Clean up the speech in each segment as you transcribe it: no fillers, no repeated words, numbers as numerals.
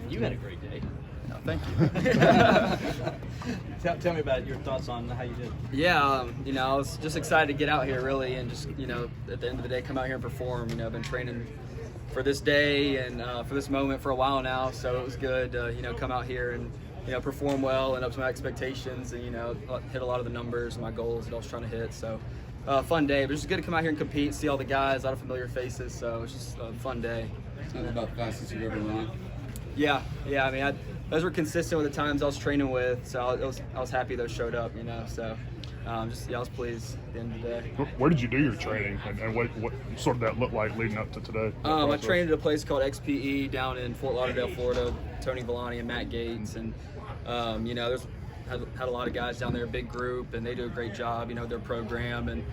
You had a great day. No, thank you. Tell me about your thoughts on how you did. Yeah, I was just excited to get out here really and just, at the end of the day come out here and perform. I've been training for this day and for this moment for a while now, so it was good to, come out here and, perform well and up to my expectations and, hit a lot of the numbers and my goals that I was trying to hit. So fun day, but it's just good to come out here and compete, see all the guys, a lot of familiar faces, so it's just a fun day. Tell me about the fastest you've ever run. Yeah. Those were consistent with the times I was training with, so I was happy those showed up, so I was pleased at the end of the day. Where did you do your training, and what sort of that looked like leading up to today? I trained at a place called XPE down in Fort Lauderdale, Florida. Tony Villani and Matt Gates, and there's had a lot of guys down there, a big group, and they do a great job, their program, and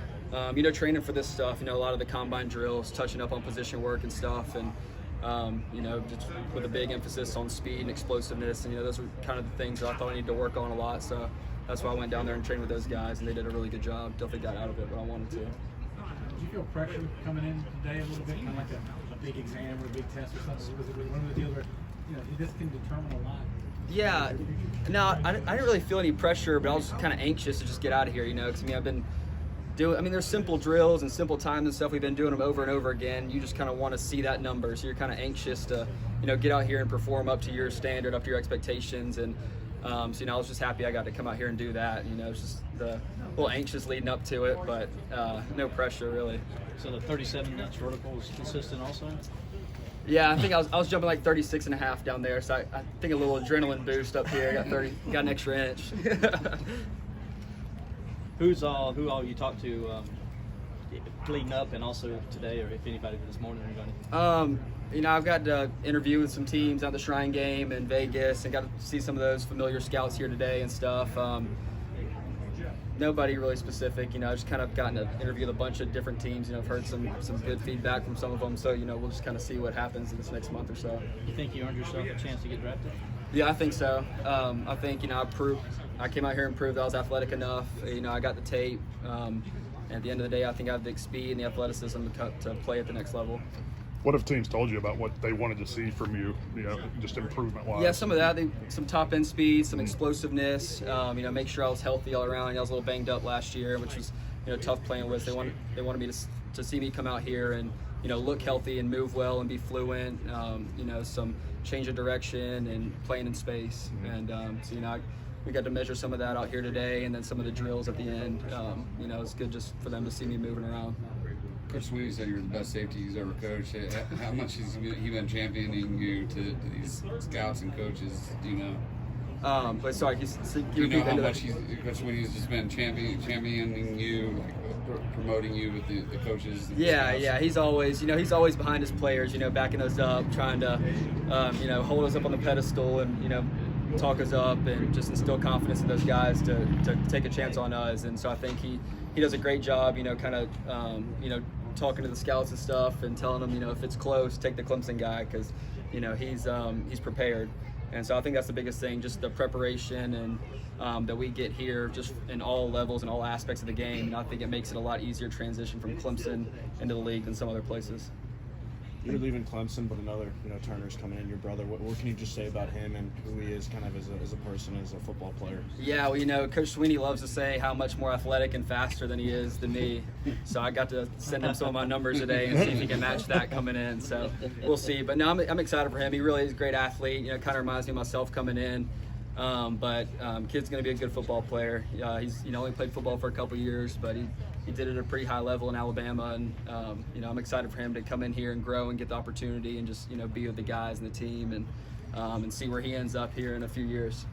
training for this stuff, a lot of the combine drills, touching up on position work and stuff, and just with a big emphasis on speed and explosiveness, and those are kind of the things that I thought I needed to work on a lot. So that's why I went down there and trained with those guys, and they did a really good job. Definitely got out of it what I wanted to. Did you feel pressure coming in today a little bit, kind of like a big exam or a big test or something? Was it one of the deals where this can determine a lot? Yeah, no, I didn't really feel any pressure, but I was kind of anxious to just get out of here, because I've been there's simple drills and simple times and stuff. We've been doing them over and over again. You just kind of want to see that number, so you're kind of anxious to, get out here and perform up to your standard, up to your expectations, and I was just happy I got to come out here and do that. It's just a little anxious leading up to it, but no pressure really. So the 37-inch vertical was consistent also? Yeah, I think I was jumping like 36 and a half down there, so I think a little adrenaline boost up here. Got an extra inch. Who all you talked to leading up and also today, or if anybody this morning or anybody? I've got to interview with some teams at the Shrine Game in Vegas and got to see some of those familiar scouts here today and stuff. Nobody really specific, I've just kind of gotten to interview with a bunch of different teams. I've heard some good feedback from some of them, so we'll just kind of see what happens in this next month or so. You think you earned yourself a chance to get drafted? Yeah, I think so. I think I came out here and proved that I was athletic enough. I got the tape. At the end of the day, I think I have the speed and the athleticism to play at the next level. What have teams told you about what they wanted to see from you, just improvement-wise? Yeah, some of that. Some top-end speed, some explosiveness, make sure I was healthy all around. I was a little banged up last year, which was, tough playing with. They wanted me to see me come out here and, look healthy and move well and be fluent, some change of direction and playing in space. Mm-hmm. And, we got to measure some of that out here today, and then some of the drills at the end. It's good just for them to see me moving around. Coach Swinney said you're the best safety he's ever coached. How much has he been championing you to these scouts and coaches? Do you know? But sorry, do you know how much Coach Swinney's just been championing you, like, promoting you with the coaches? And yeah. He's always, he's always behind his players, backing us up, trying to, hold us up on the pedestal and, talk us up and just instill confidence in those guys to take a chance on us. And so I think he does a great job, talking to the scouts and stuff and telling them, if it's close, take the Clemson guy, because, he's prepared. And so I think that's the biggest thing, just the preparation and that we get here just in all levels and all aspects of the game. And I think it makes it a lot easier transition from Clemson into the league than some other places. You're leaving Clemson, but another, Turner's coming in, your brother. What can you just say about him and who he is kind of as a person, as a football player? Yeah, well, Coach Swinney loves to say how much more athletic and faster than he is than me. So I got to send him some of my numbers today and see if he can match that coming in. So we'll see. But no, I'm excited for him. He really is a great athlete. Kind of reminds me of myself coming in. But kid's going to be a good football player. He's only played football for a couple years, but he did it at a pretty high level in Alabama, and I'm excited for him to come in here and grow and get the opportunity and just be with the guys and the team and see where he ends up here in a few years.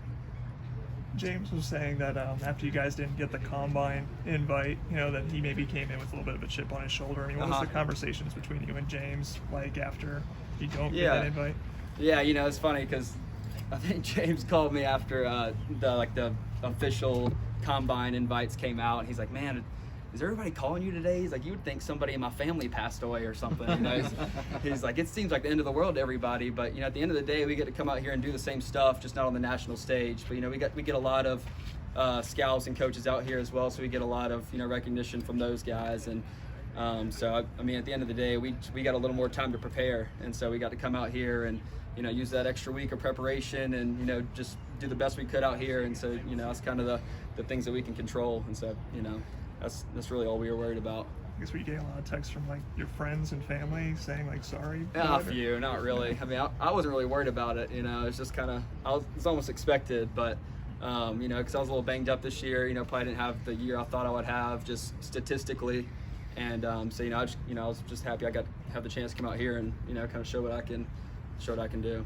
James was saying that after you guys didn't get the combine invite, that he maybe came in with a little bit of a chip on his shoulder. I mean, what was the conversations between you and James like after you don't get that invite? Yeah, it's funny because I think James called me after the official combine invites came out, and he's like, "Man, is everybody calling you today?" He's like, "You would think somebody in my family passed away or something." He's like, "It seems like the end of the world to everybody, but at the end of the day, we get to come out here and do the same stuff, just not on the national stage. But we get a lot of scouts and coaches out here as well, so we get a lot of recognition from those guys. And so at the end of the day, we got a little more time to prepare, and so we got to come out here and you know, use that extra week of preparation and, you know, just do the best we could out here. And so, you know, that's kind of the things that we can control. And so, you know, that's really all we were worried about. I guess we get a lot of texts from like your friends and family saying like sorry. Yeah, a few, not really. I mean, I wasn't really worried about it. You know, it's just kind of it's almost expected, but you know, because I was a little banged up this year. You know, probably didn't have the year I thought I would have, just statistically. And so, you know, I was just happy I got to have the chance to come out here and, you know, kind of show what I can do.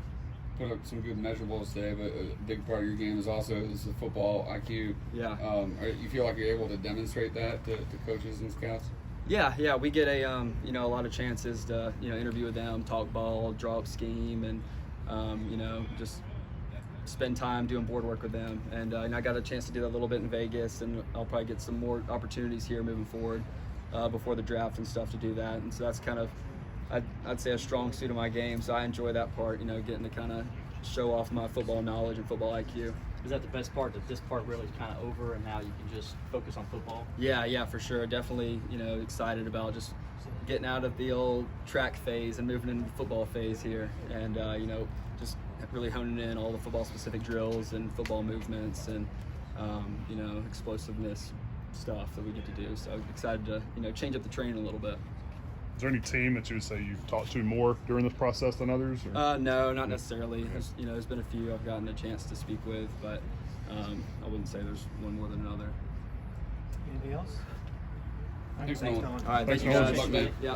Put up some good measurables today, but a big part of your game is also the football IQ. Yeah. You feel like you're able to demonstrate that to coaches and scouts? Yeah, we get you know, a lot of chances to, you know, interview with them, talk ball, draw up scheme, and you know, just spend time doing board work with them. And I got a chance to do that a little bit in Vegas, and I'll probably get some more opportunities here moving forward before the draft and stuff to do that. And so that's kind of, I'd say, a strong suit of my game. So I enjoy that part, you know, getting to kind of show off my football knowledge and football IQ. Is that the best part, that this part really is kind of over and now you can just focus on football? Yeah, for sure. Definitely, you know, excited about just getting out of the old track phase and moving into the football phase here. And, you know, just really honing in all the football specific drills and football movements and, you know, explosiveness stuff that we get to do. So excited to, you know, change up the training a little bit. Is there any team that you would say you've talked to more during this process than others? Or? No, not necessarily. You know, there's been a few I've gotten a chance to speak with, but I wouldn't say there's one more than another. Anything else? Thanks, Nolan. All right, Thanks, thank you Nolan. guys. Good luck, man. Yeah.